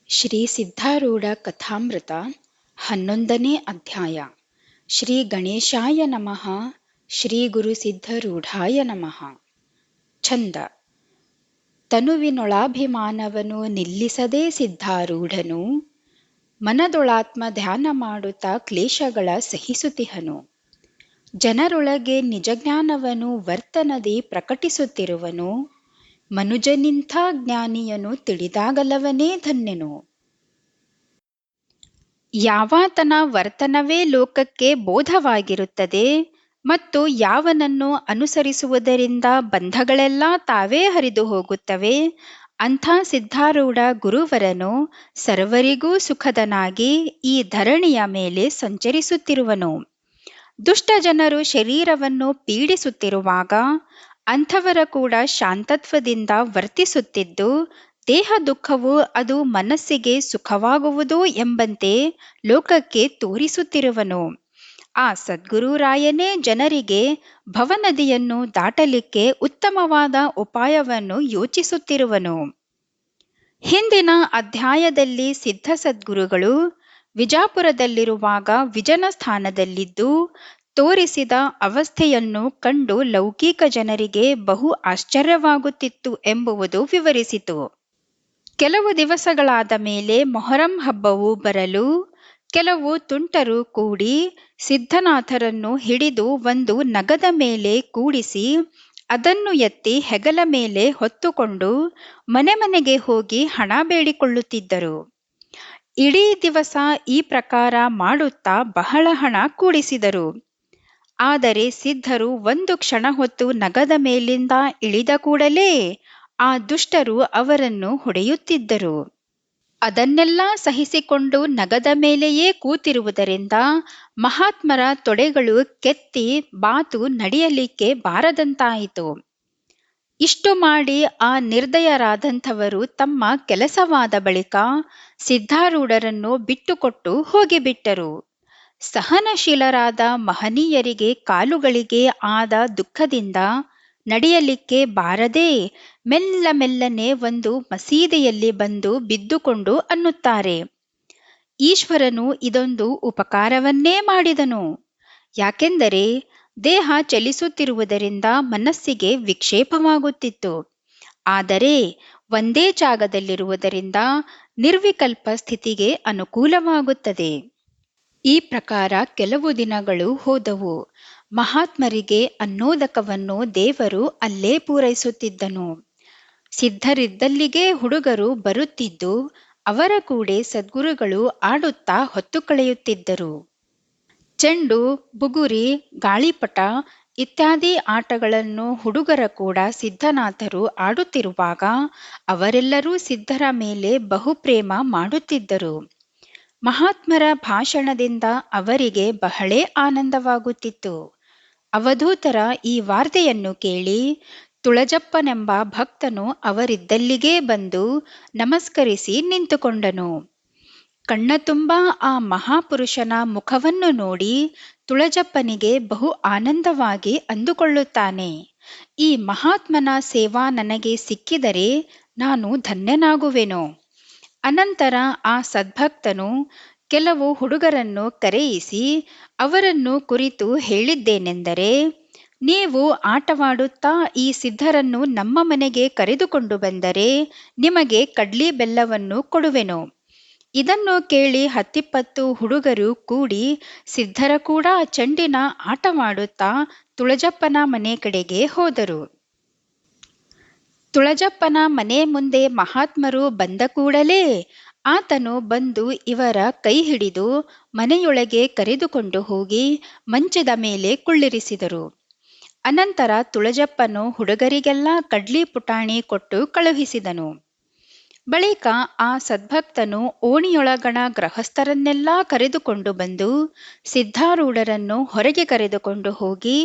ಶ್ರೀ ಸಿದ್ಧಾರೂಢ ಕಥಾಮೃತ 11ನೇ ಅಧ್ಯಾಯ. ಶ್ರೀ ಗಣೇಶಾಯ ನಮಃ. ಶ್ರೀ ಗುರು ಸಿದ್ಧರೂಢಾಯ ನಮಃ. ಛಂದ. ತನುವಿನೊಳಾಭಿಮಾನವನು ನಿಲ್ಲಿಸದೆ ಸಿದ್ಧಾರೂಢನು, ಮನದೊಳಾತ್ಮ ಧ್ಯಾನ ಮಾಡುತ್ತಾ ಕ್ಲೇಶಗಳ ಸಹಿಸುತಿಹನು. ಜನರೊಳಗೆ ನಿಜಜ್ಞಾನವನು ವರ್ತನದಿ ಪ್ರಕಟಿಸುತ್ತಿರುವನು, ಮನುಜನಿಂಥ ಜ್ಞಾನಿಯನು ತಿಳಿದಾಗಲವನೇ ಧನ್ಯನು. ಯಾವಾತನ ವರ್ತನವೇ ಲೋಕಕ್ಕೆ ಬೋಧವಾಗಿರುತ್ತದೆ ಮತ್ತು ಯಾವನನ್ನು ಅನುಸರಿಸುವುದರಿಂದ ಬಂಧಗಳೆಲ್ಲ ತಾವೇ ಹರಿದು ಹೋಗುತ್ತವೆ, ಅಂಥ ಸಿದ್ಧಾರೂಢ ಗುರುವರನು ಸರ್ವರಿಗೂ ಸುಖದನಾಗಿ ಈ ಧರಣಿಯ ಮೇಲೆ ಸಂಚರಿಸುತ್ತಿರುವನು. ದುಷ್ಟ ಜನರು ಶರೀರವನ್ನು ಪೀಡಿಸುತ್ತಿರುವಾಗ ಅಂಥವರ ಕೂಡ ಶಾಂತತ್ವದಿಂದ ವರ್ತಿಸುತ್ತಿದ್ದು, ದೇಹ ದುಃಖವು ಅದು ಮನಸ್ಸಿಗೆ ಸುಖವಾಗುವುದು ಎಂಬಂತೆ ಲೋಕಕ್ಕೆ ತೋರಿಸುತ್ತಿರುವನು. ಆ ಸದ್ಗುರುರಾಯನೇ ಜನರಿಗೆ ಭವನದಿಯನ್ನು ದಾಟಲಿಕ್ಕೆ ಉತ್ತಮವಾದ ಉಪಾಯವನ್ನು ಯೋಚಿಸುತ್ತಿರುವನು. ಹಿಂದಿನ ಅಧ್ಯಾಯದಲ್ಲಿ ಸಿದ್ಧ ಸದ್ಗುರುಗಳು ವಿಜಾಪುರದಲ್ಲಿರುವಾಗ ವಿಜನ ಸ್ಥಾನದಲ್ಲಿದ್ದು ತೋರಿಸಿದ ಅವಸ್ಥೆಯನ್ನು ಕಂಡು ಲೌಕಿಕ ಜನರಿಗೆ ಬಹು ಆಶ್ಚರ್ಯವಾಗುತ್ತಿತ್ತು ಎಂಬುವುದು ವಿವರಿಸಿತು. ಕೆಲವು ದಿವಸಗಳಾದ ಮೇಲೆ ಮೊಹರಂ ಹಬ್ಬವು ಬರಲು ಕೆಲವು ತುಂಟರು ಕೂಡಿ ಸಿದ್ಧನಾಥರನ್ನು ಹಿಡಿದು ಒಂದು ನಗದ ಮೇಲೆ ಕೂಡಿಸಿ ಅದನ್ನು ಎತ್ತಿ ಹೆಗಲ ಮೇಲೆ ಹೊತ್ತುಕೊಂಡು ಮನೆ ಮನೆಗೆ ಹೋಗಿ ಹಣ ಬೇಡಿಕೊಳ್ಳುತ್ತಿದ್ದರು. ಇಡೀ ದಿವಸ ಈ ಪ್ರಕಾರ ಮಾಡುತ್ತಾ ಬಹಳ ಹಣ ಕೂಡಿಸಿದರು. ಆದರೆ ಸಿದ್ಧರು ಒಂದು ಕ್ಷಣ ಹೊತ್ತು ನಗದ ಮೇಲಿಂದ ಇಳಿದ ಕೂಡಲೇ ಆ ದುಷ್ಟರು ಅವರನ್ನು ಹೊಡೆಯುತ್ತಿದ್ದರು. ಅದನ್ನೆಲ್ಲ ಸಹಿಸಿಕೊಂಡು ನಗದ ಮೇಲೆಯೇ ಕೂತಿರುವುದರಿಂದ ಮಹಾತ್ಮರ ತೊಡೆಗಳು ಕೆತ್ತಿ ಬಾತು ನಡೆಯಲಿಕ್ಕೆ ಬಾರದಂತಾಯಿತು. ಇಷ್ಟು ಮಾಡಿ ಆ ನಿರ್ದಯರಾದಂಥವರು ತಮ್ಮ ಕೆಲಸವಾದ ಬಳಿಕ ಸಿದ್ಧಾರೂಢರನ್ನು ಬಿಟ್ಟುಕೊಟ್ಟು ಹೋಗಿಬಿಟ್ಟರು. ಸಹನಶೀಲರಾದ ಮಹನೀಯರಿಗೆ ಕಾಲುಗಳಿಗೆ ಆದ ದುಃಖದಿಂದ ನಡೆಯಲಿಕ್ಕೆ ಬಾರದೆ ಮೆಲ್ಲ ಮೆಲ್ಲನೆ ಒಂದು ಮಸೀದಿಯಲ್ಲಿ ಬಂದು ಬಿದ್ದುಕೊಂಡು ಅನ್ನುತ್ತಾರೆ, ಈಶ್ವರನು ಇದೊಂದು ಉಪಕಾರವನ್ನೇ ಮಾಡಿದನು. ಯಾಕೆಂದರೆ ದೇಹ ಚಲಿಸುತ್ತಿರುವುದರಿಂದ ಮನಸ್ಸಿಗೆ ವಿಕ್ಷೇಪವಾಗುತ್ತಿತ್ತು. ಆದರೆ ಒಂದೇ ಜಾಗದಲ್ಲಿರುವುದರಿಂದ ನಿರ್ವಿಕಲ್ಪ ಸ್ಥಿತಿಗೆ ಅನುಕೂಲವಾಗುತ್ತದೆ. ಈ ಪ್ರಕಾರ ಕೆಲವು ದಿನಗಳು ಹೋದವು. ಮಹಾತ್ಮರಿಗೆ ಅನ್ನೋದಕವನ್ನು ದೇವರು ಅಲ್ಲೇ ಪೂರೈಸುತ್ತಿದ್ದನು. ಸಿದ್ಧರಿದ್ದಲ್ಲಿಗೆ ಹುಡುಗರು ಬರುತ್ತಿದ್ದು ಅವರ ಕೂಡೆ ಸದ್ಗುರುಗಳು ಆಡುತ್ತಾ ಹೊತ್ತು ಕಳೆಯುತ್ತಿದ್ದರು. ಚೆಂಡು, ಬುಗುರಿ, ಗಾಳಿಪಟ ಇತ್ಯಾದಿ ಆಟಗಳನ್ನು ಹುಡುಗರ ಕೂಡ ಸಿದ್ಧನಾಥರು ಆಡುತ್ತಿರುವಾಗ ಅವರೆಲ್ಲರೂ ಸಿದ್ಧರ ಮೇಲೆ ಬಹುಪ್ರೇಮ ಮಾಡುತ್ತಿದ್ದರು. ಮಹಾತ್ಮರ ಭಾಷಣದಿಂದ ಅವರಿಗೆ ಬಹಳೇ ಆನಂದವಾಗುತ್ತಿತ್ತು. ಅವಧೂತರ ಈ ವಾರ್ತೆಯನ್ನು ಕೇಳಿ ತುಳಜಪ್ಪನೆಂಬ ಭಕ್ತನು ಅವರಿದ್ದಲ್ಲಿಗೇ ಬಂದು ನಮಸ್ಕರಿಸಿ ನಿಂತುಕೊಂಡನು. ಕಣ್ಣ ತುಂಬ ಆ ಮಹಾಪುರುಷನ ಮುಖವನ್ನು ನೋಡಿ ತುಳಜಪ್ಪನಿಗೆ ಬಹು ಆನಂದವಾಗಿ ಅಂದುಕೊಳ್ಳುತ್ತಾನೆ, ಈ ಮಹಾತ್ಮನ ಸೇವಾ ನನಗೆ ಸಿಕ್ಕಿದರೆ ನಾನು ಧನ್ಯನಾಗುವೆನು. ಅನಂತರ ಆ ಸದ್ಭಕ್ತನು ಕೆಲವು ಹುಡುಗರನ್ನು ಕರೆಯಿಸಿ ಅವರನ್ನು ಕುರಿತು ಹೇಳಿದ್ದೇನೆಂದರೆ, ನೀವು ಆಟವಾಡುತ್ತಾ ಈ ಸಿದ್ಧರನ್ನು ನಮ್ಮ ಮನೆಗೆ ಕರೆದುಕೊಂಡು ಬಂದರೆ ನಿಮಗೆ ಕಡ್ಲಿ ಬೆಲ್ಲವನ್ನು ಕೊಡುವೆನು. ಇದನ್ನು ಕೇಳಿ 10-20 ಹುಡುಗರು ಕೂಡಿ ಸಿದ್ಧರ ಕೂಡ ಚೆಂಡಿನ ಆಟವಾಡುತ್ತಾ ತುಳಜಪ್ಪನ ಮನೆ ಕಡೆಗೆ ಹೋದರು. ತುಳಜಪ್ಪನ ಮನೆ ಮುಂದೆ ಮಹಾತ್ಮರು ಬಂದ ಕೂಡಲೇ ಆತನು ಬಂದು ಇವರ ಕೈ ಹಿಡಿದು ಮನೆಯೊಳಗೆ ಕರೆದುಕೊಂಡು ಹೋಗಿ ಮಂಚದ ಮೇಲೆ ಕುಳ್ಳಿರಿಸಿದರು. ಅನಂತರ ತುಳಜಪ್ಪನು ಹುಡುಗರಿಗೆಲ್ಲ ಕಡ್ಲಿ ಪುಟಾಣಿ ಕೊಟ್ಟು ಕಳುಹಿಸಿದನು. ಬಳಿಕ ಆ ಸದ್ಭಕ್ತನು ಓಣಿಯೊಳಗಣ ಗೃಹಸ್ಥರನ್ನೆಲ್ಲ ಕರೆದುಕೊಂಡು ಬಂದು ಸಿದ್ಧಾರೂಢರನ್ನು ಹೊರಗೆ ಕರೆದುಕೊಂಡು ಹೋಗಿ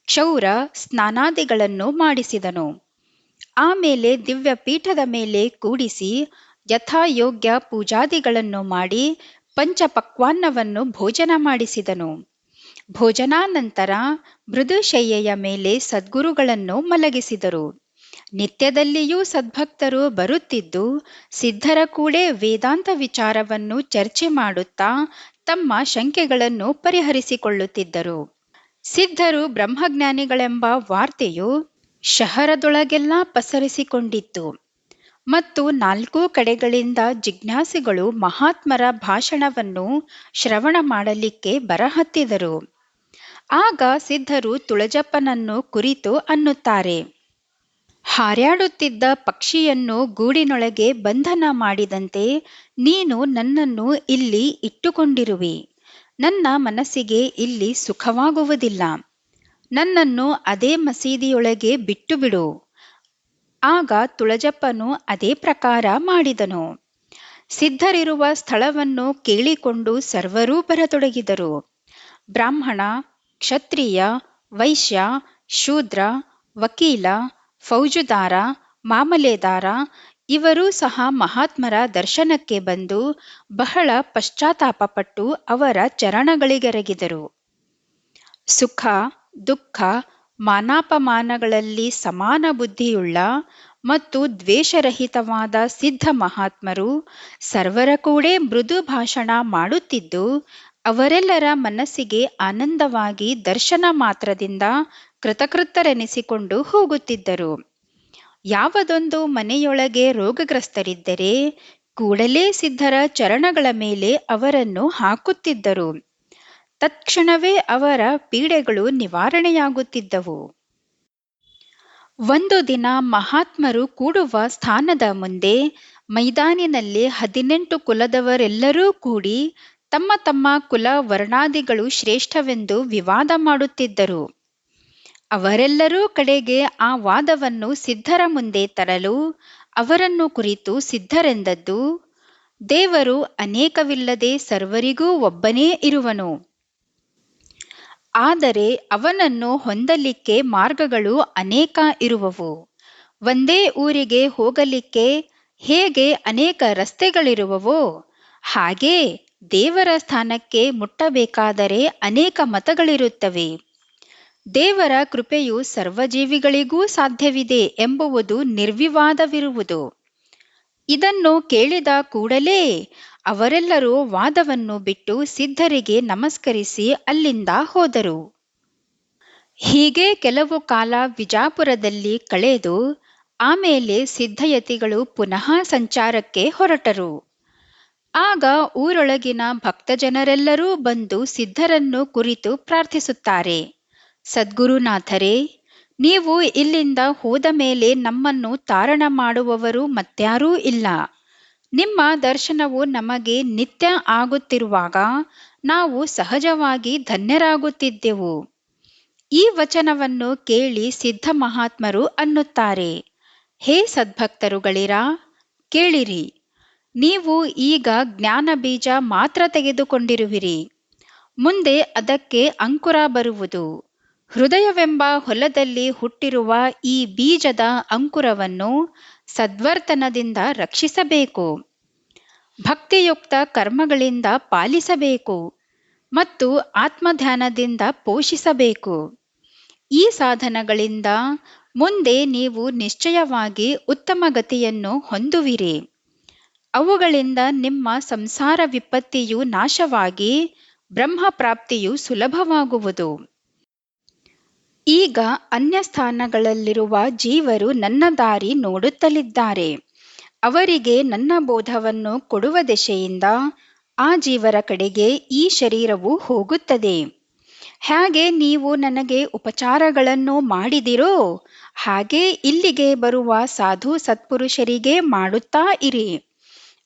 ಕ್ಷೌರ ಸ್ನಾನಾದಿಗಳನ್ನು ಮಾಡಿಸಿದನು. ಆಮೇಲೆ ದಿವ್ಯ ಪೀಠದ ಮೇಲೆ ಕೂಡಿಸಿ ಯಥಾಯೋಗ್ಯ ಪೂಜಾದಿಗಳನ್ನು ಮಾಡಿ ಪಂಚಪಕ್ವಾನ್ನವನ್ನು ಭೋಜನ ಮಾಡಿಸಿದನು. ಭೋಜನಾನಂತರ ಮೃದುಶಯ್ಯೆಯ ಮೇಲೆ ಸದ್ಗುರುಗಳನ್ನು ಮಲಗಿಸಿದರು. ನಿತ್ಯದಲ್ಲಿಯೂ ಸದ್ಭಕ್ತರು ಬರುತ್ತಿದ್ದು ಸಿದ್ಧರ ಕೂಡೆ ವೇದಾಂತ ವಿಚಾರವನ್ನು ಚರ್ಚೆ ಮಾಡುತ್ತಾ ತಮ್ಮ ಶಂಕೆಗಳನ್ನು ಪರಿಹರಿಸಿಕೊಳ್ಳುತ್ತಿದ್ದರು. ಸಿದ್ಧರು ಬ್ರಹ್ಮಜ್ಞಾನಿಗಳೆಂಬ ವಾರ್ತೆಯು ಶಹರದೊಳಗೆಲ್ಲ ಪಸರಿಸಿಕೊಂಡಿತ್ತು ಮತ್ತು 4 ಕಡೆಗಳಿಂದ ಜಿಜ್ಞಾಸಿಗಳು ಮಹಾತ್ಮರ ಭಾಷಣವನ್ನು ಶ್ರವಣ ಮಾಡಲಿಕ್ಕೆ ಬರಹತ್ತಿದರು. ಆಗ ಸಿದ್ಧರು ತುಳಜಪ್ಪನನ್ನು ಕುರಿತು ಅನ್ನುತ್ತಾರೆ, ಹಾರ್ಯಾಡುತ್ತಿದ್ದ ಪಕ್ಷಿಯನ್ನು ಗೂಡಿನೊಳಗೆ ಬಂಧನ ಮಾಡಿದಂತೆ ನೀನು ನನ್ನನ್ನು ಇಲ್ಲಿ ಇಟ್ಟುಕೊಂಡಿರುವಿ. ನನ್ನ ಮನಸ್ಸಿಗೆ ಇಲ್ಲಿ ಸುಖವಾಗುವುದಿಲ್ಲ. ನನ್ನನ್ನು ಅದೇ ಮಸೀದಿಯೊಳಗೆ ಬಿಟ್ಟುಬಿಡು. ಆಗ ತುಳಜಪ್ಪನು ಅದೇ ಪ್ರಕಾರ ಮಾಡಿದನು. ಸಿದ್ಧರಿರುವ ಸ್ಥಳವನ್ನು ಕೇಳಿಕೊಂಡು ಸರ್ವರೂ ಬರತೊಡಗಿದರು. ಬ್ರಾಹ್ಮಣ, ಕ್ಷತ್ರಿಯ, ವೈಶ್ಯ, ಶೂದ್ರ, ವಕೀಲ, ಫೌಜುದಾರ, ಮಾಮಲೆದಾರ ಇವರೂ ಸಹ ಮಹಾತ್ಮರ ದರ್ಶನಕ್ಕೆ ಬಂದು ಬಹಳ ಪಶ್ಚಾತ್ತಾಪಪಟ್ಟು ಅವರ ಚರಣಗಳಿಗೆರಗಿದರು. ಸುಖ ದುಃಖ ಮಾನಾಪಮಾನಗಳಲ್ಲಿ ಸಮಾನ ಬುದ್ಧಿಯುಳ್ಳ ಮತ್ತು ದ್ವೇಷರಹಿತವಾದ ಸಿದ್ಧ ಮಹಾತ್ಮರು ಸರ್ವರ ಕೂಡೆ ಮೃದು ಭಾಷಣ ಮಾಡುತ್ತಿದ್ದು ಅವರೆಲ್ಲರ ಮನಸ್ಸಿಗೆ ಆನಂದವಾಗಿ ದರ್ಶನ ಮಾತ್ರದಿಂದ ಕೃತಕೃತರೆನಿಸಿಕೊಂಡು ಹೋಗುತ್ತಿದ್ದರು. ಯಾವುದೊಂದು ಮನೆಯೊಳಗೆ ರೋಗಗ್ರಸ್ತರಿದ್ದರೆ ಕೂಡಲೇ ಸಿದ್ಧರ ಚರಣಗಳ ಮೇಲೆ ಅವರನ್ನು ಹಾಕುತ್ತಿದ್ದರು. ತತ್ಕ್ಷಣವೇ ಅವರ ಪೀಡೆಗಳು ನಿವಾರಣೆಯಾಗುತ್ತಿದ್ದವು. ಒಂದು ದಿನ ಮಹಾತ್ಮರು ಕೂಡುವ ಸ್ಥಾನದ ಮುಂದೆ ಮೈದಾನಿನಲ್ಲಿ 18 ಕುಲದವರೆಲ್ಲರೂ ಕೂಡಿ ತಮ್ಮ ತಮ್ಮ ಕುಲ ವರ್ಣಾದಿಗಳು ಶ್ರೇಷ್ಠವೆಂದು ವಿವಾದ ಮಾಡುತ್ತಿದ್ದರು. ಅವರೆಲ್ಲರೂ ಕಡೆಗೆ ಆ ವಾದವನ್ನು ಸಿದ್ಧರ ಮುಂದೆ ತರಲು ಅವರನ್ನು ಕುರಿತು ಸಿದ್ಧರೆಂದದ್ದು, ದೇವರು ಅನೇಕವಿಲ್ಲದೆ ಸರ್ವರಿಗೂ ಒಬ್ಬನೇ ಇರುವನು. ಆದರೆ ಅವನನ್ನು ಹೊಂದಲಿಕ್ಕೆ ಮಾರ್ಗಗಳು ಅನೇಕ ಇರುವವು. ಒಂದೇ ಊರಿಗೆ ಹೋಗಲಿಕ್ಕೆ ಹೇಗೆ ಅನೇಕ ರಸ್ತೆಗಳಿರುವವೋ ಹಾಗೇ ದೇವರ ಸ್ಥಾನಕ್ಕೆ ಮುಟ್ಟಬೇಕಾದರೆ ಅನೇಕ ಮತಗಳಿರುತ್ತವೆ. ದೇವರ ಕೃಪೆಯು ಸರ್ವಜೀವಿಗಳಿಗೂ ಸಾಧ್ಯವಿದೆ ಎಂಬುವುದು ನಿರ್ವಿವಾದವಿರುವುದು. ಇದನ್ನು ಕೇಳಿದ ಕೂಡಲೇ ಅವರೆಲ್ಲರೂ ವಾದವನ್ನು ಬಿಟ್ಟು ಸಿದ್ಧರಿಗೆ ನಮಸ್ಕರಿಸಿ ಅಲ್ಲಿಂದ ಹೋದರು. ಹೀಗೆ ಕೆಲವು ಕಾಲ ವಿಜಾಪುರದಲ್ಲಿ ಕಳೆದು ಆಮೇಲೆ ಸಿದ್ಧಯತಿಗಳು ಪುನಃ ಸಂಚಾರಕ್ಕೆ ಹೊರಟರು. ಆಗ ಊರೊಳಗಿನ ಭಕ್ತಜನರೆಲ್ಲರೂ ಬಂದು ಸಿದ್ಧರನ್ನು ಕುರಿತು ಪ್ರಾರ್ಥಿಸುತ್ತಾರೆ, ಸದ್ಗುರುನಾಥರೇ, ನೀವು ಇಲ್ಲಿಂದ ಹೋದ ಮೇಲೆ ನಮ್ಮನ್ನು ತಾರಣ ಮಾಡುವವರು ಮತ್ಯಾರೂ ಇಲ್ಲ. ನಿಮ್ಮ ದರ್ಶನವು ನಮಗೆ ನಿತ್ಯ ಆಗುತ್ತಿರುವಾಗ ನಾವು ಸಹಜವಾಗಿ ಧನ್ಯರಾಗುತ್ತಿದ್ದೆವು. ಈ ವಚನವನ್ನು ಕೇಳಿ ಸಿದ್ಧ ಮಹಾತ್ಮರು ಅನ್ನುತ್ತಾರೆ, ಹೇ ಸದ್ಭಕ್ತರುಗಳಿರ, ಕೇಳಿರಿ. ನೀವು ಈಗ ಜ್ಞಾನ ಬೀಜ ಮಾತ್ರ ತೆಗೆದುಕೊಂಡಿರುವಿರಿ. ಮುಂದೆ ಅದಕ್ಕೆ ಅಂಕುರ ಬರುವುದು. ಹೃದಯವೆಂಬ ಹೊಲದಲ್ಲಿ ಹುಟ್ಟಿರುವ ಈ ಬೀಜದ ಅಂಕುರವನ್ನು ಸದ್ವರ್ತನದಿಂದ ರಕ್ಷಿಸಬೇಕು. ಭಕ್ತಿಯುಕ್ತ ಕರ್ಮಗಳಿಂದ ಪಾಲಿಸಬೇಕು ಮತ್ತು ಆತ್ಮಧ್ಯಾನದಿಂದ ಪೋಷಿಸಬೇಕು. ಈ ಸಾಧನಗಳಿಂದ ಮುಂದೆ ನೀವು ನಿಶ್ಚಯವಾಗಿ ಉತ್ತಮ ಗತಿಯನ್ನು ಹೊಂದುವಿರಿ. ಅವುಗಳಿಂದ ನಿಮ್ಮ ಸಂಸಾರ ವಿಪತ್ತಿಯು ನಾಶವಾಗಿ ಬ್ರಹ್ಮ ಪ್ರಾಪ್ತಿಯು ಸುಲಭವಾಗುವುದು. ಈಗ ಅನ್ಯ ಸ್ಥಾನಗಳಲ್ಲಿರುವ ಜೀವರು ನನ್ನ ದಾರಿ ನೋಡುತ್ತಲಿದ್ದಾರೆ. ಅವರಿಗೆ ನನ್ನ ಬೋಧವನ್ನು ಕೊಡುವ ದೆಸೆಯಿಂದ ಆ ಜೀವರ ಕಡೆಗೆ ಈ ಶರೀರವು ಹೋಗುತ್ತದೆ. ಹೇಗೆ ನೀವು ನನಗೆ ಉಪಚಾರಗಳನ್ನು ಮಾಡಿದಿರೋ ಹಾಗೆ ಇಲ್ಲಿಗೆ ಬರುವ ಸಾಧು ಸತ್ಪುರುಷರಿಗೆ ಮಾಡುತ್ತಾ ಇರಿ.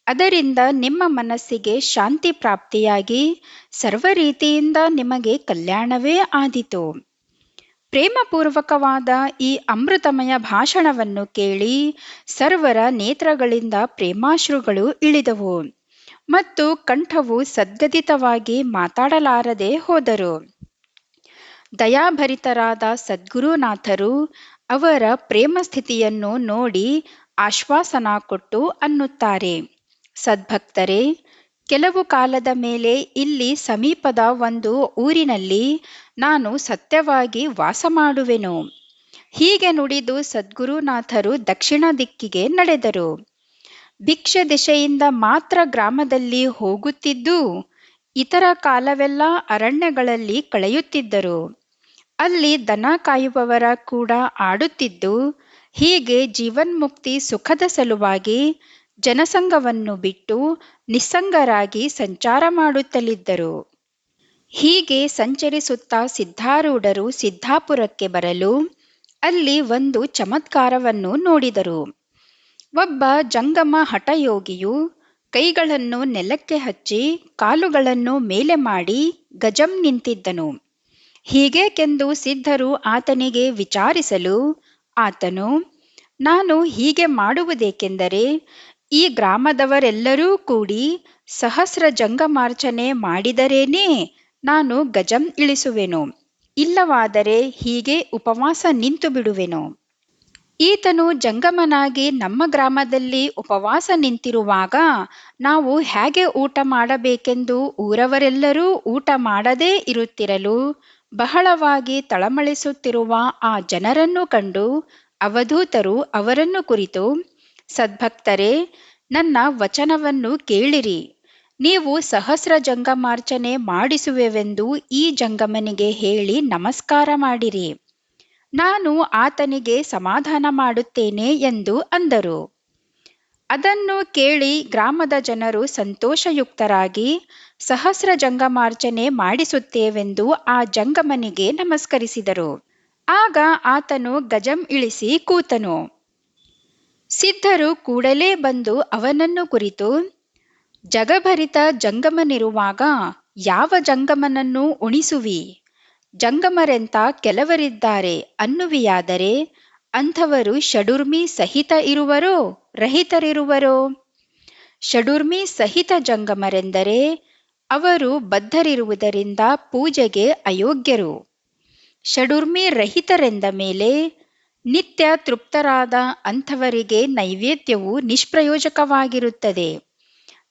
ಅದರಿಂದ ನಿಮ್ಮ ಮನಸ್ಸಿಗೆ ಶಾಂತಿ ಪ್ರಾಪ್ತಿಯಾಗಿ ಸರ್ವ ರೀತಿಯಿಂದ ನಿಮಗೆ ಕಲ್ಯಾಣವೇ ಆದೀತು. ಪ್ರೇಮಪೂರ್ವಕವಾದ ಈ ಅಮೃತಮಯ ಭಾಷಣವನ್ನು ಕೇಳಿ ಸರ್ವರ ನೇತ್ರಗಳಿಂದ ಪ್ರೇಮಾಶ್ರುಗಳು ಇಳಿದವು ಮತ್ತು ಕಂಠವು ಸದ್ಗದಿತವಾಗಿ ಮಾತಾಡಲಾರದೆ ಹೋದರು. ದಯಾಭರಿತರಾದ ಸದ್ಗುರುನಾಥರು ಅವರ ಪ್ರೇಮ ಸ್ಥಿತಿಯನ್ನು ನೋಡಿ ಆಶ್ವಾಸನ ಕೊಟ್ಟು ಅನ್ನುತ್ತಾರೆ, ಸದ್ಭಕ್ತರೇ, ಕೆಲವು ಕಾಲದ ಮೇಲೆ ಇಲ್ಲಿ ಸಮೀಪದ ಒಂದು ಊರಿನಲ್ಲಿ ನಾನು ಸತ್ಯವಾಗಿ ವಾಸ ಮಾಡುವೆನು. ಹೀಗೆ ನುಡಿದು ಸದ್ಗುರುನಾಥರು ದಕ್ಷಿಣ ದಿಕ್ಕಿಗೆ ನಡೆದರು. ಭಿಕ್ಷೆ ದಿಶೆಯಿಂದ ಮಾತ್ರ ಗ್ರಾಮದಲ್ಲಿ ಹೋಗುತ್ತಿದ್ದು, ಇತರ ಕಾಲವೆಲ್ಲ ಅರಣ್ಯಗಳಲ್ಲಿ ಕಳೆಯುತ್ತಿದ್ದರು. ಅಲ್ಲಿ ದನ ಕಾಯುವವರ ಕೂಡ ಆಡುತ್ತಿದ್ದು, ಹೀಗೆ ಜೀವನ್ಮುಕ್ತಿ ಸುಖದ ಸಲುವಾಗಿ ಜನಸಂಘವನ್ನು ಬಿಟ್ಟು ನಿಸ್ಸಂಗರಾಗಿ ಸಂಚಾರ ಮಾಡುತ್ತಲಿದ್ದರು. ಹೀಗೆ ಸಂಚರಿಸುತ್ತಾ ಸಿದ್ಧಾರೂಢರು ಸಿದ್ಧಾಪುರಕ್ಕೆ ಬರಲು ಅಲ್ಲಿ ಒಂದು ಚಮತ್ಕಾರವನ್ನು ನೋಡಿದರು. ಒಬ್ಬ ಜಂಗಮ ಹಠಯೋಗಿಯು ಕೈಗಳನ್ನು ನೆಲಕ್ಕೆ ಹಚ್ಚಿ ಕಾಲುಗಳನ್ನು ಮೇಲೆ ಮಾಡಿ ಗಜಂ ನಿಂತಿದ್ದನು. ಹೀಗೇಕೆಂದು ಸಿದ್ಧರು ಆತನಿಗೆ ವಿಚಾರಿಸಲು ಆತನು, ನಾನು ಹೀಗೆ ಮಾಡುವುದೇಕೆಂದರೆ ಈ ಗ್ರಾಮದವರೆಲ್ಲರೂ ಕೂಡಿ ಸಹಸ್ರ ಜಂಗಮಾರ್ಚನೆ ಮಾಡಿದರೇನೇ ನಾನು ಗಜಂ ಇಳಿಸುವೆನು, ಇಲ್ಲವಾದರೆ ಹೀಗೆ ಉಪವಾಸ ನಿಂತು ಬಿಡುವೆನು. ಈತನು ಜಂಗಮನಾಗಿ ನಮ್ಮ ಗ್ರಾಮದಲ್ಲಿ ಉಪವಾಸ ನಿಂತಿರುವಾಗ ನಾವು ಹೇಗೆ ಊಟ ಮಾಡಬೇಕೆಂದು ಊರವರೆಲ್ಲರೂ ಊಟ ಮಾಡದೇ ಇರುತ್ತಿರಲು ಬಹಳವಾಗಿ ತಳಮಳಿಸುತ್ತಿರುವ ಆ ಜನರನ್ನು ಕಂಡು ಅವಧೂತರು ಅವರನ್ನು ಕುರಿತು, ಸದ್ಭಕ್ತರೇ, ನನ್ನ ವಚನವನ್ನು ಕೇಳಿರಿ. ನೀವು ಸಹಸ್ರ ಜಂಗಮಾರ್ಚನೆ ಮಾಡಿಸುವೆವೆಂದು ಈ ಜಂಗಮನಿಗೆ ಹೇಳಿ ನಮಸ್ಕಾರ ಮಾಡಿರಿ. ನಾನು ಆತನಿಗೆ ಸಮಾಧಾನ ಮಾಡುತ್ತೇನೆ ಎಂದು ಅಂದರು. ಅದನ್ನು ಕೇಳಿ ಗ್ರಾಮದ ಜನರು ಸಂತೋಷಯುಕ್ತರಾಗಿ ಸಹಸ್ರ ಜಂಗಮಾರ್ಚನೆ ಮಾಡಿಸುತ್ತೇವೆಂದು ಆ ಜಂಗಮನಿಗೆ ನಮಸ್ಕರಿಸಿದರು. ಆಗ ಆತನು ಗಜಂ ಇಳಿಸಿ ಕೂತನು. ಸಿದ್ಧರು ಕೂಡಲೇ ಬಂದು ಅವನನ್ನು ಕುರಿತು, ಜಗಭರಿತ ಜಂಗಮನಿರುವಾಗ ಯಾವ ಜಂಗಮನನ್ನು ಉಣಿಸುವಿ? ಜಂಗಮರೆಂತ ಕೆಲವರಿದ್ದಾರೆ ಅನ್ನುವಿಯಾದರೆ ಅಂಥವರು ಷಡುರ್ಮಿ ಸಹಿತ ಇರುವರೋ ರಹಿತರಿರುವರೋ? ಷಡುರ್ಮಿ ಸಹಿತ ಜಂಗಮರೆಂದರೆ ಅವರು ಬದ್ಧರಿರುವುದರಿಂದ ಪೂಜೆಗೆ ಅಯೋಗ್ಯರು. ಷಡುರ್ಮಿ ರಹಿತರೆಂದ ಮೇಲೆ ನಿತ್ಯ ತೃಪ್ತರಾದ ಅಂಥವರಿಗೆ ನೈವೇದ್ಯವು ನಿಷ್ಪ್ರಯೋಜಕವಾಗಿರುತ್ತದೆ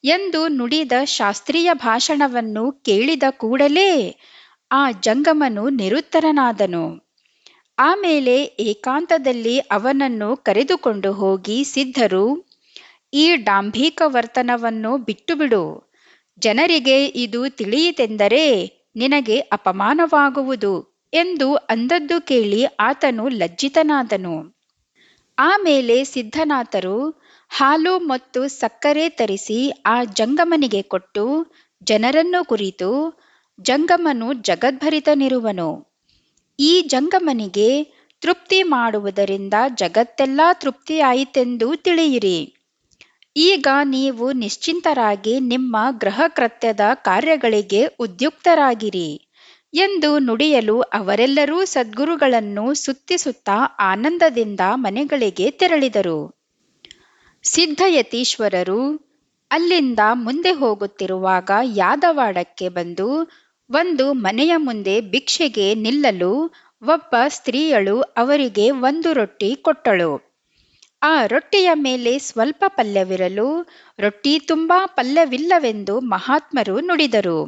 ಎಂದು ನುಡಿದ ಶಾಸ್ತ್ರೀಯ ಭಾಷಣವನ್ನು ಕೇಳಿದ ಕೂಡಲೇ ಆ ಜಂಗಮನು ನಿರುತ್ತರನಾದನು. ಆಮೇಲೆ ಏಕಾಂತದಲ್ಲಿ ಅವನನ್ನು ಕರೆದುಕೊಂಡು ಹೋಗಿ ಸಿದ್ಧರು, ಈ ಡಾಂಭಿಕ ವರ್ತನವನ್ನು ಬಿಟ್ಟುಬಿಡು. ಜನರಿಗೆ ಇದು ತಿಳಿಯಿತೆಂದರೆ ನಿನಗೆ ಅಪಮಾನವಾಗುವುದು ಎಂದು ಅಂದದ್ದು ಕೇಳಿ ಆತನು ಲಜ್ಜಿತನಾದನು. ಆಮೇಲೆ ಸಿದ್ಧನಾಥರು ಹಾಲು ಮತ್ತು ಸಕ್ಕರೆ ತರಿಸಿ ಆ ಜಂಗಮನಿಗೆ ಕೊಟ್ಟು ಜನರನ್ನು ಕುರಿತು, ಜಂಗಮನು ಜಗದ್ಭರಿತನಿರುವನು. ಈ ಜಂಗಮನಿಗೆ ತೃಪ್ತಿ ಮಾಡುವುದರಿಂದ ಜಗತ್ತೆಲ್ಲ ತೃಪ್ತಿಯಾಯಿತೆಂದು ತಿಳಿಯಿರಿ. ಈಗ ನೀವು ನಿಶ್ಚಿಂತರಾಗಿ ನಿಮ್ಮ ಗೃಹಕೃತ್ಯದ ಕಾರ್ಯಗಳಿಗೆ ಉದ್ಯುಕ್ತರಾಗಿರಿ ಎಂದು ನುಡಿಯಲು ಅವರೆಲ್ಲರೂ ಸದ್ಗುರುಗಳನ್ನು ಸುತ್ತಿಸುತ್ತಾ ಆನಂದದಿಂದ ಮನೆಗಳಿಗೆ ತೆರಳಿದರು. ಸಿದ್ಧಯತೀಶ್ವರರು ಅಲ್ಲಿಂದ ಮುಂದೆ ಹೋಗುತ್ತಿರುವಾಗ ಯಾದವಾಡಕ್ಕೆ ಬಂದು ಒಂದು ಮನೆಯ ಮುಂದೆ ಭಿಕ್ಷೆಗೆ ನಿಲ್ಲಲು ಒಬ್ಬ ಸ್ತ್ರೀಯಳು ಅವರಿಗೆ ಒಂದು ರೊಟ್ಟಿ ಕೊಟ್ಟಳು. ಆ ರೊಟ್ಟಿಯ ಮೇಲೆ ಸ್ವಲ್ಪ ಪಲ್ಯವಿರಲು ರೊಟ್ಟಿ ತುಂಬಾ ಪಲ್ಯವಿಲ್ಲವೆಂದು ಮಹಾತ್ಮರು ನುಡಿದರು.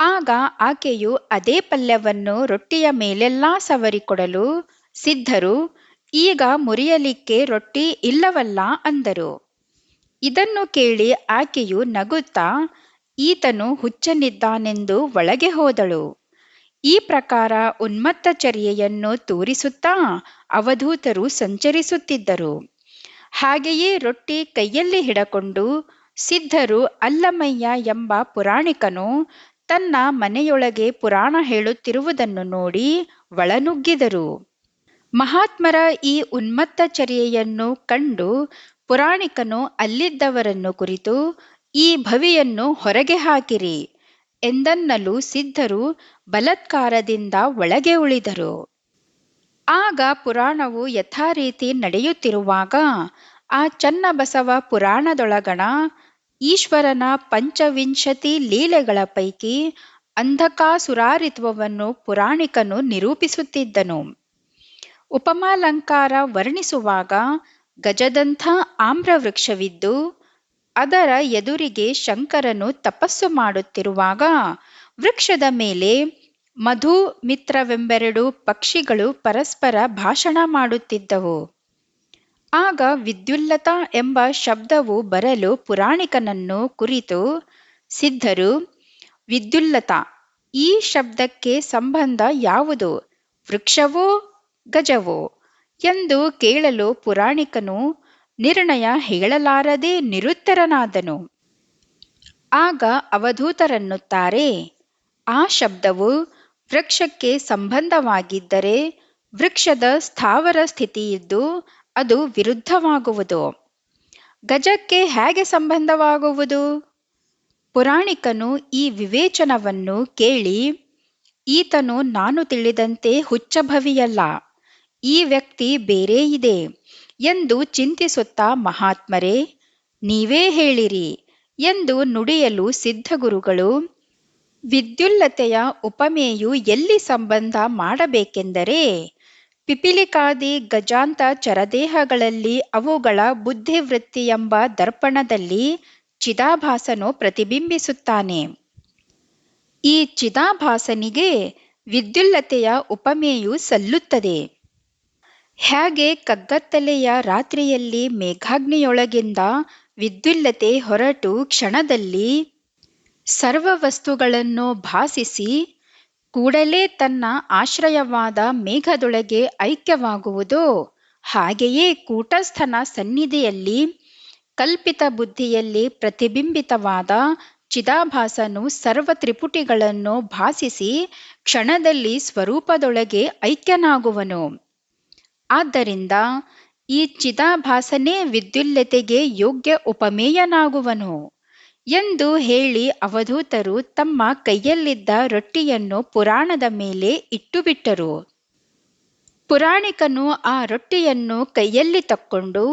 ಆಗ ಆಕೆಯು ಅದೇ ಪಲ್ಯವನ್ನು ರೊಟ್ಟಿಯ ಮೇಲೆಲ್ಲಾ ಸವರಿಕೊಡಲು ಸಿದ್ಧರು, ಈಗ ಮುರಿಯಲಿಕ್ಕೆ ರೊಟ್ಟಿ ಇಲ್ಲವಲ್ಲ ಅಂದರು. ಇದನ್ನು ಕೇಳಿ ಆಕೆಯು ನಗುತ್ತಾ ಈತನು ಹುಚ್ಚನಿದ್ದಾನೆಂದು ಒಳಗೆ ಹೋದಳು. ಈ ಪ್ರಕಾರ ಉನ್ಮತ್ತಚರ್ಯೆಯನ್ನು ತೋರಿಸುತ್ತಾ ಅವಧೂತರು ಸಂಚರಿಸುತ್ತಿದ್ದರು. ಹಾಗೆಯೇ ರೊಟ್ಟಿ ಕೈಯಲ್ಲಿ ಹಿಡಕೊಂಡು ಸಿದ್ಧರು ಅಲ್ಲಮಯ್ಯ ಎಂಬ ಪುರಾಣಿಕನು ತನ್ನ ಮನೆಯೊಳಗೆ ಪುರಾಣ ಹೇಳುತ್ತಿರುವುದನ್ನು ನೋಡಿ ಒಳನುಗ್ಗಿದರು. ಮಹಾತ್ಮರ ಈ ಉನ್ಮತ್ತಚರ್ಯೆಯನ್ನು ಕಂಡು ಪುರಾಣಿಕನು ಅಲ್ಲಿದ್ದವರನ್ನು ಕುರಿತು, ಈ ಭವಿಯನ್ನು ಹೊರಗೆ ಹಾಕಿರಿ ಎಂದನ್ನಲು ಸಿದ್ಧರು ಬಲತ್ಕಾರದಿಂದ ಒಳಗೆ ಉಳಿದರು. ಆಗ ಪುರಾಣವು ಯಥಾರೀತಿ ನಡೆಯುತ್ತಿರುವಾಗ ಆ ಚನ್ನಬಸವ ಪುರಾಣದೊಳಗಣ ಈಶ್ವರನ ಪಂಚವಿಂಶತಿ ಲೀಲೆಗಳ ಪೈಕಿ ಅಂಧಕಾಸುರಾರಿತ್ವವನ್ನು ಪುರಾಣಿಕನು ನಿರೂಪಿಸುತ್ತಿದ್ದನು. ಉಪಮಾಲಂಕಾರ ವರ್ಣಿಸುವಾಗ ಗಜದಂಥ ಆಮ್ರವೃಕ್ಷವಿದ್ದು ಅದರ ಎದುರಿಗೆ ಶಂಕರನು ತಪಸ್ಸು ಮಾಡುತ್ತಿರುವಾಗ ವೃಕ್ಷದ ಮೇಲೆ ಮಧು ಮಿತ್ರವೆಂಬೆರಡು ಪಕ್ಷಿಗಳು ಪರಸ್ಪರ ಭಾಷಣ ಮಾಡುತ್ತಿದ್ದವು. ಆಗ ವಿದ್ಯುಲ್ಲತ ಎಂಬ ಶಬ್ದವು ಬರಲು ಪುರಾಣಿಕನನ್ನು ಕುರಿತು ಸಿದ್ಧರು, ವಿದ್ಯುಲ್ಲತ, ಈ ಶಬ್ದಕ್ಕೆ ಸಂಬಂಧ ಯಾವುದು, ವೃಕ್ಷವೋ ಗಜವೋ ಎಂದು ಕೇಳಲು ಪುರಾಣಿಕನು ನಿರ್ಣಯ ಹೇಳಲಾರದೆ ನಿರುತ್ತರನಾದನು. ಆಗ ಅವಧೂತರನ್ನುತ್ತಾರೆ, ಆ ಶಬ್ದವು ವೃಕ್ಷಕ್ಕೆ ಸಂಬಂಧವಾಗಿದ್ದರೆ ವೃಕ್ಷದ ಸ್ಥಾವರ ಸ್ಥಿತಿಯಿದ್ದು ಅದು ವಿರುದ್ಧವಾಗುವುದು. ಗಜಕ್ಕೆ ಹೇಗೆ ಸಂಬಂಧವಾಗುವುದು? ಪುರಾಣಿಕನು ಈ ವಿವೇಚನವನ್ನು ಕೇಳಿ, ಈತನು ನಾನು ತಿಳಿದಂತೆ ಹುಚ್ಚಭವಿಯಲ್ಲ, ಈ ವ್ಯಕ್ತಿ ಬೇರೆ ಇದೆ ಎಂದು ಚಿಂತಿಸುತ್ತಾ, ಮಹಾತ್ಮರೇ, ನೀವೇ ಹೇಳಿರಿ ಎಂದು ನುಡಿಯಲು ಸಿದ್ಧಗುರುಗಳು, ವಿದ್ಯುಲ್ಲತೆಯ ಉಪಮೆಯು ಎಲ್ಲಿ ಸಂಬಂಧ ಮಾಡಬೇಕೆಂದರೆ, ಪಿಪೀಲಿಕಾದಿ ಗಜಾಂತ ಚರದೇಹಗಳಲ್ಲಿ ಅವುಗಳ ಬುದ್ಧಿವೃತ್ತಿಯೆಂಬ ದರ್ಪಣದಲ್ಲಿ ಚಿದಾಭಾಸನು ಪ್ರತಿಬಿಂಬಿಸುತ್ತಾನೆ. ಈ ಚಿದಾಭಾಸನಿಗೆ ವಿದ್ಯುಲ್ಲತೆಯ ಉಪಮೆಯು ಸಲ್ಲುತ್ತದೆ. ಹೇಗೆ ಕಗ್ಗತ್ತಲೆಯ ರಾತ್ರಿಯಲ್ಲಿ ಮೇಘಾಗ್ನಿಯೊಳಗಿಂದ ವಿದ್ಯುಲ್ಲತೆ ಹೊರಟು ಕ್ಷಣದಲ್ಲಿ ಸರ್ವ ವಸ್ತುಗಳನ್ನು ಭಾಸಿಸಿ ಕೂಡಲೇ ತನ್ನ ಆಶ್ರಯವಾದ ಮೇಘದೊಳಗೆ ಐಕ್ಯವಾಗುವುದೋ, ಹಾಗೆಯೇ ಕೂಟಸ್ಥನ ಸನ್ನಿಧಿಯಲ್ಲಿ ಕಲ್ಪಿತ ಬುದ್ಧಿಯಲ್ಲಿ ಪ್ರತಿಬಿಂಬಿತವಾದ ಚಿದಾಭಾಸನು ಸರ್ವ ತ್ರಿಪುಟಿಗಳನ್ನು ಭಾಸಿಸಿ ಕ್ಷಣದಲ್ಲಿ ಸ್ವರೂಪದೊಳಗೆ ಐಕ್ಯನಾಗುವನು. ಆದ್ದರಿಂದ ಈ ಚಿದಾಭಾಸನೇ ವಿದ್ಯುಲ್ಲತೆಗೆ ಯೋಗ್ಯ ಉಪಮೇಯನಾಗುವನು ಎಂದು ಹೇಳಿ ಅವಧೂತರು ತಮ್ಮ ಕೈಯಲ್ಲಿದ್ದ ರೊಟ್ಟಿಯನ್ನು ಪುರಾಣದ ಮೇಲೆ ಇಟ್ಟುಬಿಟ್ಟರು. ಪುರಾಣಿಕನು ಆ ರೊಟ್ಟಿಯನ್ನು ಕೈಯಲ್ಲಿ ತಕ್ಕೊಂಡು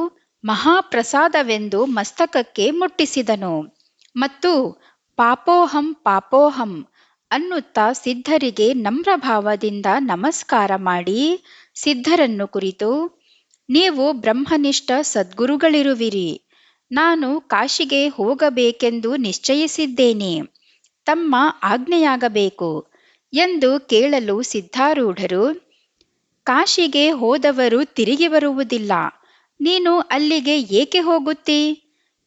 ಮಹಾಪ್ರಸಾದವೆಂದು ಮಸ್ತಕಕ್ಕೆ ಮುಟ್ಟಿಸಿದನು ಮತ್ತು ಪಾಪೋಹಂ ಪಾಪೋಹಂ ಅನ್ನುತ್ತಾ ಸಿದ್ಧರಿಗೆ ನಮ್ರಭಾವದಿಂದ ನಮಸ್ಕಾರ ಮಾಡಿ ಸಿದ್ಧರನ್ನು ಕುರಿತು, ನೀವು ಬ್ರಹ್ಮನಿಷ್ಠ ಸದ್ಗುರುಗಳಿರುವಿರಿ, ನಾನು ಕಾಶಿಗೆ ಹೋಗಬೇಕೆಂದು ನಿಶ್ಚಯಿಸಿದ್ದೇನೆ, ತಮ್ಮ ಆಜ್ಞೆಯಾಗಬೇಕು ಎಂದು ಕೇಳಲು ಸಿದ್ಧಾರೂಢರು, ಕಾಶಿಗೆ ಹೋದವರು ತಿರುಗಿ ಬರುವುದಿಲ್ಲ, ನೀನು ಅಲ್ಲಿಗೆ ಏಕೆ ಹೋಗುತ್ತೀ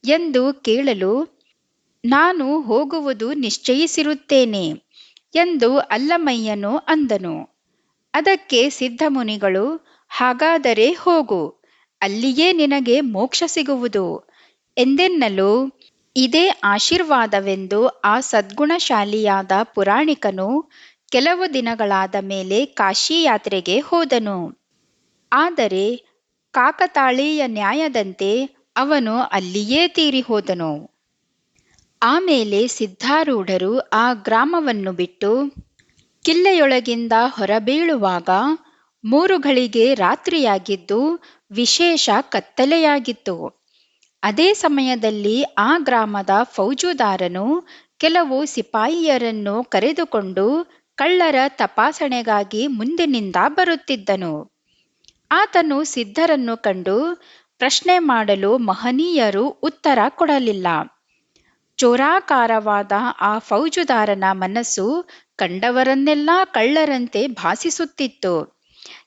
ಎಂದು ಕೇಳಲು, ನಾನು ಹೋಗುವುದು ನಿಶ್ಚಯಿಸಿರುತ್ತೇನೆ ಎಂದು ಅಲ್ಲಮಯ್ಯನು ಅಂದನು. ಅದಕ್ಕೆ ಸಿದ್ಧಮುನಿಗಳು, ಹಾಗಾದರೆ ಹೋಗು, ಅಲ್ಲಿಯೇ ನಿನಗೆ ಮೋಕ್ಷ ಸಿಗುವುದು ಎಂದೆನ್ನಲು, ಇದೇ ಆಶೀರ್ವಾದವೆಂದು ಆ ಸದ್ಗುಣಶಾಲಿಯಾದ ಪುರಾಣಿಕನು ಕೆಲವು ದಿನಗಳಾದ ಮೇಲೆ ಕಾಶಿ ಯಾತ್ರೆಗೆ ಹೋದನು. ಆದರೆ ಕಾಕತಾಳೀಯ ನ್ಯಾಯದಂತೆ ಅವನು ಅಲ್ಲಿಯೇ ತೀರಿ ಹೋದನು. ಆಮೇಲೆ ಸಿದ್ಧಾರೂಢರು ಆ ಗ್ರಾಮವನ್ನು ಬಿಟ್ಟು ಕಿಲ್ಲೆಯೊಳಗಿಂದ ಹೊರಬೀಳುವಾಗ 3 ಘಳಿಗೆ ರಾತ್ರಿಯಾಗಿದ್ದು ವಿಶೇಷ ಕತ್ತಲೆಯಾಗಿತ್ತು. ಅದೇ ಸಮಯದಲ್ಲಿ ಆ ಗ್ರಾಮದ ಫೌಜುದಾರನು ಕೆಲವು ಸಿಪಾಯಿಯರನ್ನು ಕರೆದುಕೊಂಡು ಕಳ್ಳರ ತಪಾಸಣೆಗಾಗಿ ಮುಂದಿನಿಂದ ಬರುತ್ತಿದ್ದನು. ಆತನು ಸಿದ್ಧರನ್ನು ಕಂಡು ಪ್ರಶ್ನೆ ಮಾಡಲು ಮಹನೀಯರು ಉತ್ತರ ಕೊಡಲಿಲ್ಲ. ಚೋರಾಕಾರವಾದ ಆ ಫೌಜುದಾರನ ಮನಸ್ಸು ಕಂಡವರನ್ನೆಲ್ಲ ಕಳ್ಳರಂತೆ ಭಾಸಿಸುತ್ತಿತ್ತು.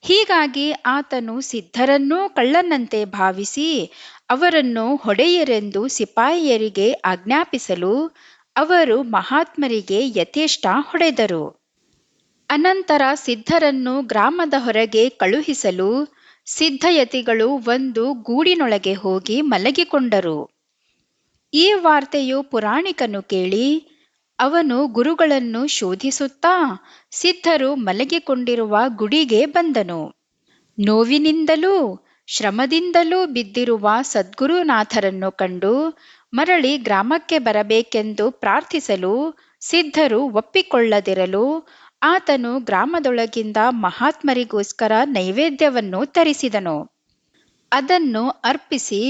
ಹೀಗಾಗಿ ಆತನು ಸಿದ್ಧರನ್ನೂ ಕಳ್ಳನಂತೆ ಭಾವಿಸಿ ಅವರನ್ನು ಹೊಡೆಯಿರೆಂದು ಸಿಪಾಯಿಯರಿಗೆ ಆಜ್ಞಾಪಿಸಲು ಅವರು ಮಹಾತ್ಮರಿಗೆ ಯಥೇಷ್ಟ ಹೊಡೆದರು. ಅನಂತರ ಸಿದ್ಧರನ್ನು ಗ್ರಾಮದ ಹೊರಗೆ ಕಳುಹಿಸಲು ಸಿದ್ಧಯತಿಗಳು ಒಂದು ಗೂಡಿನೊಳಗೆ ಹೋಗಿ ಮಲಗಿಕೊಂಡರು. ಈ ವಾರ್ತೆಯು ಪುರಾಣಿಕನು ಕೇಳಿ ಅವನು ಗುರುಗಳನ್ನು ಶೋಧಿಸುತ್ತಾ ಸಿದ್ಧರು ಮಲಗಿಕೊಂಡಿರುವ ಗುಡಿಗೆ ಬಂದನು. ನೋವಿನಿಂದಲೂ ಶ್ರಮದಿಂದಲೂ ಬಿದ್ದಿರುವ ಸದ್ಗುರುನಾಥರನ್ನು ಕಂಡು ಮರಳಿ ಗ್ರಾಮಕ್ಕೆ ಬರಬೇಕೆಂದು ಪ್ರಾರ್ಥಿಸಲು ಸಿದ್ಧರು ಒಪ್ಪಿಕೊಳ್ಳದಿರಲು ಆತನು ಗ್ರಾಮದೊಳಗಿಂದ ಮಹಾತ್ಮರಿಗೋಸ್ಕರ ನೈವೇದ್ಯವನ್ನು ತರಿಸಿದನು. ಅದನ್ನು ಅರ್ಪಿಸಿ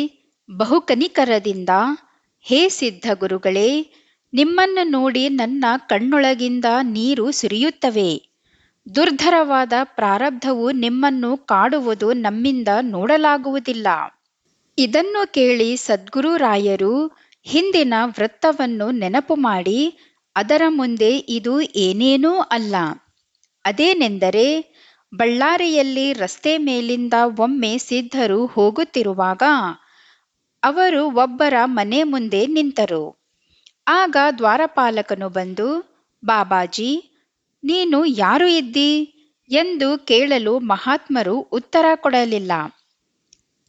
ಬಹುಕನಿಕರದಿಂದ, ಹೇ ಸಿದ್ಧ ಗುರುಗಳೇ, ನಿಮ್ಮನ್ನು ನೋಡಿ ನನ್ನ ಕಣ್ಣೊಳಗಿಂದ ನೀರು ಸುರಿಯುತ್ತವೆ. ದುರ್ಧರವಾದ ಪ್ರಾರಬ್ಧವು ನಿಮ್ಮನ್ನು ಕಾಡುವುದು ನಮ್ಮಿಂದ ನೋಡಲಾಗುವುದಿಲ್ಲ. ಇದನ್ನು ಕೇಳಿ ಸದ್ಗುರುರಾಯರು ಹಿಂದಿನ ವೃತ್ತವನ್ನು ನೆನಪು ಮಾಡಿ, ಅದರ ಮುಂದೆ ಇದು ಏನೇನೂ ಅಲ್ಲ, ಅದೇನೆಂದರೆ, ಬಳ್ಳಾರಿಯಲ್ಲಿ ರಸ್ತೆ ಮೇಲಿಂದ ಒಮ್ಮೆ ಸಿದ್ಧರು ಹೋಗುತ್ತಿರುವಾಗ ಅವರು ಒಬ್ಬರ ಮನೆ ಮುಂದೆ ನಿಂತರು. ಆಗ ದ್ವಾರಪಾಲಕನು ಬಂದು, ಬಾಬಾಜಿ, ನೀನು ಯಾರು ಇದ್ದಿ ಎಂದು ಕೇಳಲು ಮಹಾತ್ಮರು ಉತ್ತರ ಕೊಡಲಿಲ್ಲ.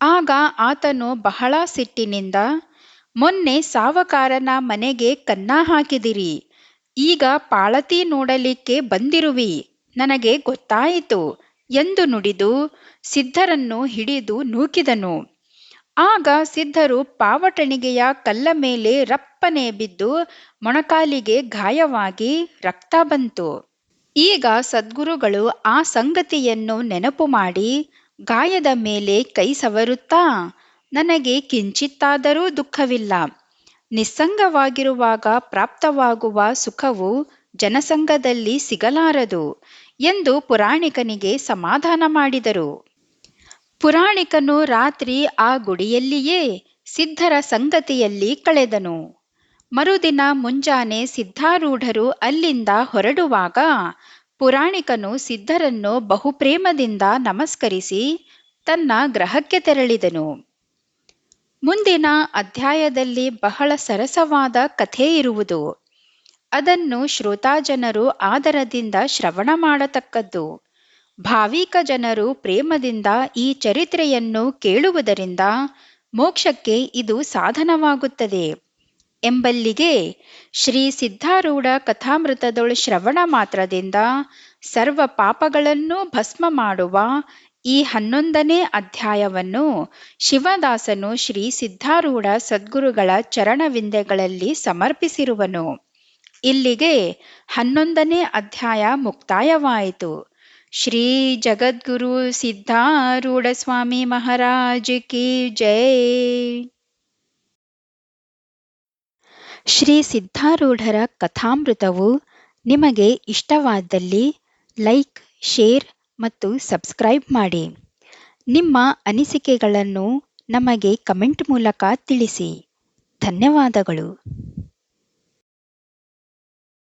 ಆಗ ಆತನು ಬಹಳ ಸಿಟ್ಟಿನಿಂದ, ಮೊನ್ನೆ ಸಾವಕಾರನ ಮನೆಗೆ ಕನ್ನ ಹಾಕಿದಿರಿ, ಈಗ ಪಾಳತಿ ನೋಡಲಿಕ್ಕೆ ಬಂದಿರುವಿ, ನನಗೆ ಗೊತ್ತಾಯಿತು ಎಂದು ನುಡಿದು ಸಿದ್ಧರನ್ನು ಹಿಡಿದು ನೂಕಿದನು. ಆಗ ಸಿದ್ಧರು ಪಾವಟಣಿಗೆಯ ಕಲ್ಲ ಮೇಲೆ ರಪ್ಪನೆ ಬಿದ್ದು ಮೊಣಕಾಲಿಗೆ ಗಾಯವಾಗಿ ರಕ್ತ ಬಂತು. ಈಗ ಸದ್ಗುರುಗಳು ಆ ಸಂಗತಿಯನ್ನು ನೆನಪು ಮಾಡಿ ಗಾಯದ ಮೇಲೆ ಕೈ ಸವರುತ್ತಾ, ನನಗೆ ಕಿಂಚಿತ್ತಾದರೂ ದುಃಖವಿಲ್ಲ. ನಿಸ್ಸಂಗವಾಗಿರುವಾಗ ಪ್ರಾಪ್ತವಾಗುವ ಸುಖವು ಜನಸಂಗದಲ್ಲಿ ಸಿಗಲಾರದು ಎಂದು ಪುರಾಣಿಕನಿಗೆ ಸಮಾಧಾನ ಮಾಡಿದರು. ಪುರಾಣಿಕನು ರಾತ್ರಿ ಆ ಗುಡಿಯಲ್ಲಿಯೇ ಸಿದ್ಧರ ಸಂಗತಿಯಲ್ಲಿ ಕಳೆದನು. ಮರುದಿನ ಮುಂಜಾನೆ ಸಿದ್ಧಾರೂಢರು ಅಲ್ಲಿಂದ ಹೊರಡುವಾಗ ಪುರಾಣಿಕನು ಸಿದ್ಧರನ್ನು ಬಹುಪ್ರೇಮದಿಂದ ನಮಸ್ಕರಿಸಿ ತನ್ನ ಗೃಹಕ್ಕೆ ತೆರಳಿದನು. ಮುಂದಿನ ಅಧ್ಯಾಯದಲ್ಲಿ ಬಹಳ ಸರಸವಾದ ಕಥೆ ಇರುವುದು. ಅದನ್ನು ಶ್ರೋತಾಜನರು ಆದರದಿಂದ ಶ್ರವಣ ಮಾಡತಕ್ಕದ್ದು. ಭಾವಿಕ ಜನರು ಪ್ರೇಮದಿಂದ ಈ ಚರಿತ್ರೆಯನ್ನು ಕೇಳುವುದರಿಂದ ಮೋಕ್ಷಕ್ಕೆ ಇದು ಸಾಧನವಾಗುತ್ತದೆ ಎಂಬಲ್ಲಿಗೆ ಶ್ರೀ ಸಿದ್ಧಾರೂಢ ಕಥಾಮೃತದೊಳು ಶ್ರವಣ ಮಾತ್ರದಿಂದ ಸರ್ವ ಪಾಪಗಳನ್ನೂ ಭಸ್ಮ ಮಾಡುವ ಈ 11ನೇ ಅಧ್ಯಾಯವನ್ನು ಶಿವದಾಸನು ಶ್ರೀ ಸಿದ್ಧಾರೂಢ ಸದ್ಗುರುಗಳ ಚರಣವಿಂದಗಳಲ್ಲಿ ಸಮರ್ಪಿಸಿರುವನು. ಇಲ್ಲಿಗೆ 11ನೇ ಅಧ್ಯಾಯ ಮುಕ್ತಾಯವಾಯಿತು. ಶ್ರೀ ಜಗದ್ಗುರು ಸಿದ್ಧಾರೂಢ ಸ್ವಾಮಿ ಮಹಾರಾಜ್ ಕಿ ಜೈ. ಶ್ರೀ ಸಿದ್ಧಾರೂಢರ ಕಥಾಮೃತವು ನಿಮಗೆ ಇಷ್ಟವಾದಲ್ಲಿ ಲೈಕ್, ಶೇರ್ ಮತ್ತು ಸಬ್ಸ್ಕ್ರೈಬ್ ಮಾಡಿ. ನಿಮ್ಮ ಅನಿಸಿಕೆಗಳನ್ನು ನಮಗೆ ಕಮೆಂಟ್ ಮೂಲಕ ತಿಳಿಸಿ. ಧನ್ಯವಾದಗಳು.